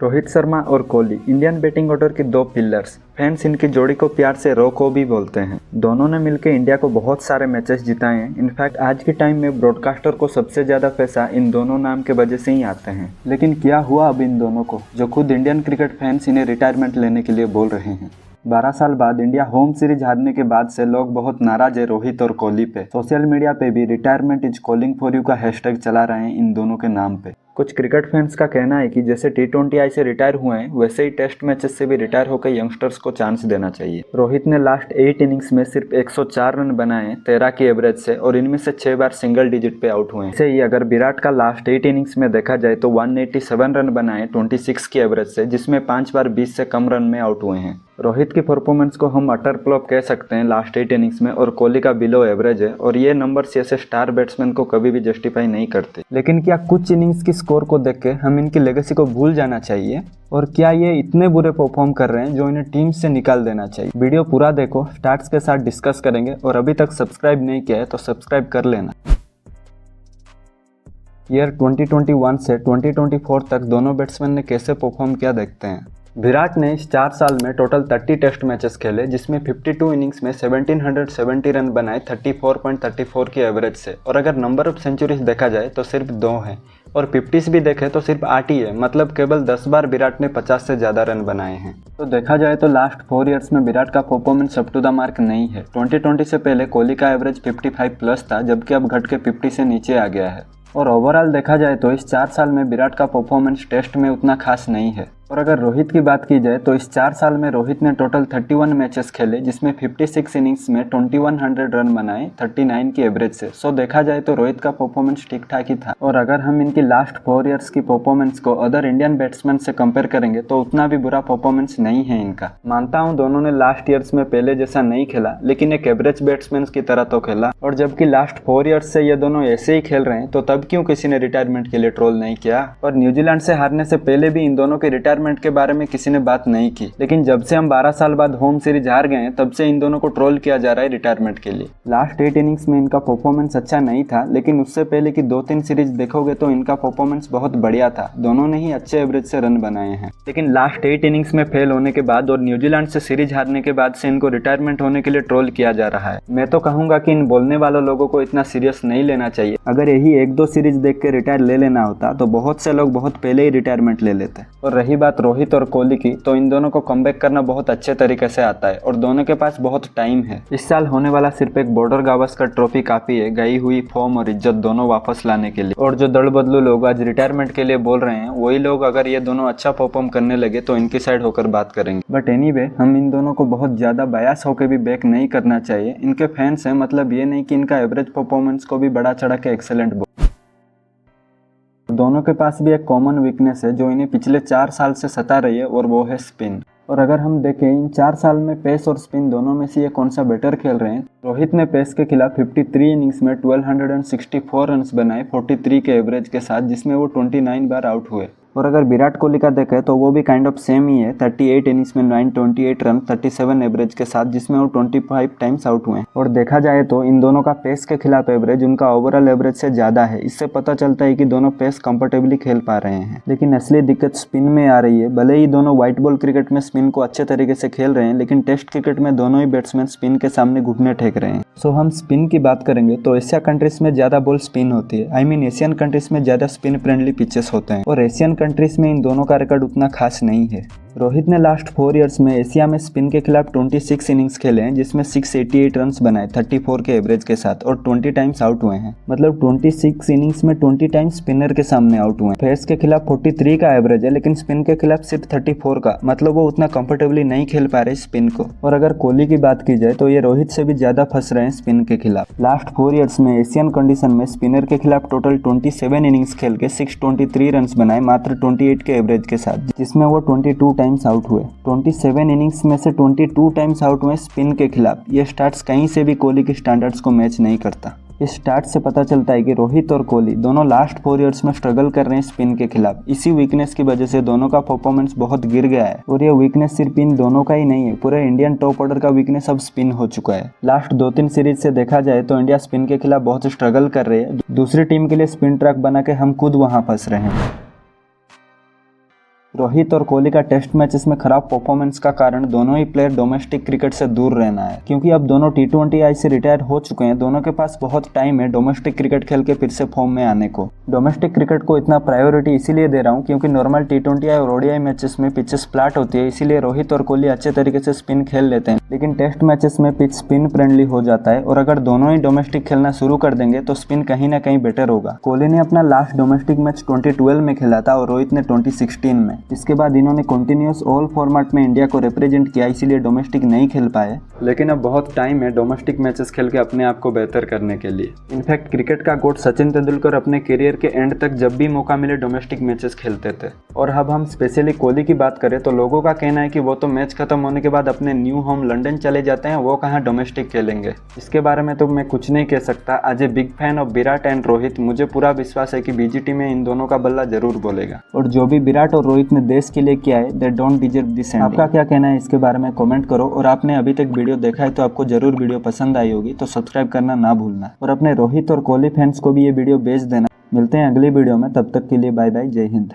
रोहित शर्मा और Kohli Indian batting order के दो पिलर्स। फैंस इनकी जोड़ी को प्यार से रोको भी बोलते हैं। दोनों ने मिलकर इंडिया को बहुत सारे मैचेस जिताए हैं। इनफैक्ट आज के टाइम में ब्रॉडकास्टर को सबसे ज़्यादा पैसा इन दोनों नाम के वजह से ही आते हैं। लेकिन क्या हुआ अब इन दोनों को, जो खुद इंडियन क्रिकेट फैंस इन्हें रिटायरमेंट लेने के लिए बोल रहे हैं। 12 साल बाद इंडिया होम सीरीज हारने के बाद से लोग बहुत नाराज है रोहित और कोहली पे। सोशल मीडिया पे भी retirement is calling for you का हैशटैग चला रहे हैं इन दोनों के नाम पे। कुछ क्रिकेट फैंस का कहना है कि जैसे T20I से रिटायर हुए हैं वैसे ही टेस्ट मैचेस से भी रिटायर होकर यंगस्टर्स को चांस देना चाहिए। रोहित ने लास्ट 8 इनिंग्स में सिर्फ 104 रन बनाए 13 की एवरेज से, और इनमें से 6 बार सिंगल डिजिट पे आउट हुए हैं। ऐसे ही अगर विराट का लास्ट 8 इनिंग्स में देखा जाए तो 187 रन बनाए 26 की एवरेज से, जिसमें 5 बार 20 से कम रन में आउट हुए हैं। रोहित की परफॉर्मेंस को हम अटर फ्लॉप कह सकते हैं लास्ट 8 इनिंग्स में, और कोहली का बिलो एवरेज है, और ये नंबर्स ऐसे स्टार बैट्समैन को कभी भी जस्टिफाई नहीं करते। लेकिन क्या कुछ इनिंग्स की स्कोर को देख के हम इनकी लेगेसी को भूल जाना चाहिए, और क्या ये इतने बुरे परफॉर्म कर रहे हैं जो इन्हें टीम से निकाल देना चाहिए? वीडियो पूरा देखो, स्टैट्स के साथ डिस्कस करेंगे, और अभी तक सब्सक्राइब नहीं किया है तो सब्सक्राइब कर लेना। ईयर 2021 से 2024 तक दोनों बैट्समैन ने कैसे परफॉर्म किया देखते हैं। विराट ने इस 4 साल में टोटल 30 टेस्ट मैचेस खेले, जिसमें 52 इनिंग्स में 1770 रन बनाए 34.34 की एवरेज से, और अगर नंबर ऑफ सेंचुरीज देखा जाए तो सिर्फ 2 हैं, और 50s भी देखें तो सिर्फ 8 ही है। मतलब केवल 10 बार विराट ने 50 से ज़्यादा रन बनाए हैं। तो देखा जाए तो लास्ट 4 ईयर्स में विराट का performance up to the mark नहीं है। 2020 से पहले कोहली का एवरेज 55 प्लस था, जबकि अब घट के 50 से नीचे आ गया है। और ओवरऑल देखा जाए तो इस 4 साल में विराट का परफॉर्मेंस टेस्ट में उतना खास नहीं है। और अगर रोहित की बात की जाए तो इस 4 साल में रोहित ने टोटल 31 मैचेस खेले, जिसमें 56 इनिंग्स में 2100 रन बनाए 39 की एवरेज से। सो देखा जाए तो रोहित का परफॉर्मेंस ठीक ठाक ही था। और अगर हम इनकी लास्ट 4 ईयर्स की परफॉर्मेंस को अदर इंडियन बैट्समैन से कंपेयर करेंगे तो उतना भी बुरा परफॉर्मेंस नहीं है इनका। मानता हूँ दोनों ने लास्ट ईयर्स में पहले जैसा नहीं खेला, लेकिन एक एवरेज बैट्समैन की तरह तो खेला। और जबकि लास्ट 4 ईयर्स से ये दोनों ऐसे ही खेल रहे हैं, तो तब क्यों किसी ने रिटायरमेंट के लिए ट्रोल नहीं किया? और न्यूजीलैंड से हारने से पहले भी इन दोनों के रिटायरमेंट के बारे में किसी ने बात नहीं की। लेकिन जब से हम 12 साल बाद होम सीरीज हार गए हैं, तब से इन दोनों को ट्रोल किया जा रहा है रिटायरमेंट के लिए। लास्ट 8 इनिंग्स में इनका परफॉर्मेंस अच्छा नहीं था, लेकिन उससे पहले की 2-3 सीरीज देखोगे तो इनका परफॉर्मेंस बहुत बढ़िया था। दोनों ने ही अच्छे एवरेज से रन बनाए हैं। लेकिन लास्ट 8 इनिंग्स में फेल होने के बाद और न्यूजीलैंड से सीरीज हारने के बाद से इनको रिटायरमेंट होने के लिए ट्रोल किया जा रहा है। मैं तो कहूंगा कि इन बोलने वालों लोगों को इतना सीरियस नहीं लेना चाहिए। अगर यही 1-2 सीरीज देख के रिटायर ले लेना होता तो बहुत से लोग बहुत पहले ही रिटायरमेंट ले लेते। और रही बात रोहित और कोहली की, तो इन दोनों को कमबैक करना बहुत अच्छे तरीके से आता है, और दोनों के पास बहुत टाइम है। इस साल होने वाला सिर्फ एक बॉर्डर गावस्कर ट्रॉफी काफी है गई हुई फॉर्म और इज्जत दोनों वापस लाने के लिए। और जो दड़ बदलू लोग आज रिटायरमेंट के लिए बोल रहे हैं, वही लोग अगर ये दोनों अच्छा परफॉर्म करने लगे तो इनकी साइड होकर बात करेंगे। बट एनीवे, हम इन दोनों को बहुत ज्यादा बायस होकर भी बैक नहीं करना चाहिए। इनके फैंस हैं, मतलब ये नहीं कि इनका एवरेज परफॉर्मेंस को भी बड़ा चढ़ा के एक्सेलेंट बोल। दोनों के पास भी एक कॉमन वीकनेस है जो इन्हें पिछले 4 साल से सता रही है, और वो है स्पिन। और अगर हम देखें इन 4 साल में पेस और स्पिन दोनों में से ये कौन सा बेटर खेल रहे हैं, रोहित ने पेस के खिलाफ 53 इनिंग्स में 1264 रन्स बनाए 43 के एवरेज के साथ, जिसमें वो 29 बार आउट हुए। और अगर विराट कोहली का देखें तो वो भी काइंड ऑफ सेम ही है। 38 इनिंग्स में 928 रन 37 एवरेज के साथ, जिसमें वो 25 टाइम्स आउट हुए। और देखा जाए तो इन दोनों का पेस के खिलाफ एवरेज उनका ओवरऑल एवरेज से ज़्यादा है। इससे पता चलता है कि दोनों पेस कंफर्टेबली खेल पा रहे हैं। लेकिन असली दिक्कत स्पिन में आ रही है। भले ही दोनों व्हाइट बॉल क्रिकेट में स्पिन को अच्छे तरीके से खेल रहे हैं, लेकिन टेस्ट क्रिकेट में दोनों ही बैट्समैन स्पिन के सामने घुटने टेक रहे हैं। सो हम स्पिन की बात करेंगे तो एशिया कंट्रीज में ज़्यादा बॉल स्पिन होती है। आई मीन एशियन कंट्रीज में ज़्यादा स्पिन फ्रेंडली पिचेस होते हैं, और एशियन कंट्रीज में इन दोनों का रिकॉर्ड उतना खास नहीं है। रोहित ने लास्ट 4 ईयर्स में एशिया में स्पिन के खिलाफ 26 इनिंग्स खेले हैं, जिसमें 688 रन्स बनाए 34 के एवरेज के साथ, और 20 टाइम्स आउट हुए हैं। मतलब 26 इनिंग्स में 20 टाइम्स स्पिनर के सामने आउट हुए हैं। पेस के खिलाफ 43 का एवरेज है, लेकिन स्पिन के खिलाफ सिर्फ 34 का। मतलब वो उतना कंफर्टेबली नहीं खेल पा रहे स्पिन को। और अगर कोहली की बात की जाए तो ये रोहित से भी ज्यादा फंस रहे हैं स्पिन के खिलाफ। लास्ट 4 ईयर्स में एशियन कंडीशन में स्पिनर के खिलाफ टोटल 27 इनिंग्स खेल के 623 रन्स बनाए मात्र 28 के एवरेज के साथ, जिसमें वो 22 टाइम्स आउट हुए। 27 इनिंग्स में से 22 टाइम्स आउट हुए स्पिन के खिलाफ। ये स्टार्ट्स कहीं से भी कोहली के स्टैंडर्ड्स को मैच नहीं करता। इस स्टार्ट से पता चलता है कि रोहित और कोहली दोनों लास्ट 4 ईयर्स में स्ट्रगल कर रहे हैं स्पिन के खिलाफ। इसी वीकनेस की वजह से दोनों का परफॉर्मेंस बहुत गिर गया है। और ये वीकनेस सिर्फ इन दोनों का ही नहीं है, पूरे इंडियन टॉप ऑर्डर का वीकनेस अब स्पिन हो चुका है। लास्ट 2-3 सीरीज से देखा जाए तो इंडिया स्पिन के खिलाफ बहुत स्ट्रगल कर रही है। दूसरी टीम के लिए स्पिन ट्रैक बना के हम खुद वहां फंस रहे हैं। रोहित और कोहली का टेस्ट मैचेस में खराब परफॉर्मेंस का कारण दोनों ही प्लेयर डोमेस्टिक क्रिकेट से दूर रहना है, क्योंकि अब दोनों T20I से रिटायर हो चुके हैं। दोनों के पास बहुत टाइम है डोमेस्टिक क्रिकेट खेल के फिर से फॉर्म में आने को। डोमेस्टिक क्रिकेट को इतना प्रायोरिटी इसीलिए दे रहा हूँ क्योंकि नॉर्मल T20I और ODI मैचेस में पिचेस फ्लैट होती है, इसीलिए रोहित और कोहली अच्छे तरीके से स्पिन खेल लेते हैं, लेकिन टेस्ट मैचेस में पिच स्पिन फ्रेंडली हो जाता है और अगर दोनों ही डोमेस्टिक खेलना शुरू कर देंगे तो स्पिन कहीं ना कहीं बेटर होगा। कोहली ने अपना लास्ट डोमेस्टिक मैच 2012 में खेला था और रोहित ने 2016 में। इसके बाद इन्होंने कंटिन्यूअस ऑल फॉर्मेट में इंडिया को रिप्रेजेंट किया, इसीलिए डोमेस्टिक नहीं खेल पाए, लेकिन अब बहुत टाइम है डोमेस्टिक मैचेस खेल के अपने आप को बेहतर करने के लिए। इनफैक्ट क्रिकेट का गोट सचिन तेंदुलकर अपने करियर के एंड तक जब भी मौका मिले डोमेस्टिक मैचेस खेलते थे। और अब हम स्पेशली कोहली की बात करें तो लोगों का कहना है कि वो तो मैच खत्म होने के बाद अपने न्यू होम लंदन चले जाते हैं, वो कहाँ डोमेस्टिक खेलेंगे। इसके बारे में तो मैं कुछ नहीं कह सकता। As a big fan of Virat and Rohit मुझे पूरा विश्वास है कि BGT में इन दोनों का बल्ला जरूर बोलेगा, और जो भी विराट और रोहित ने देश के लिए किया है they don't deserve this ending. आपका क्या कहना है इसके बारे में कमेंट करो, और आपने अभी तक वीडियो देखा है तो आपको जरूर वीडियो पसंद आई होगी, तो सब्सक्राइब करना ना भूलना, और अपने रोहित और कोहली फैंस को भी ये वीडियो भेज देना। मिलते हैं अगली वीडियो में, तब तक के लिए बाय बाय, जय हिंद।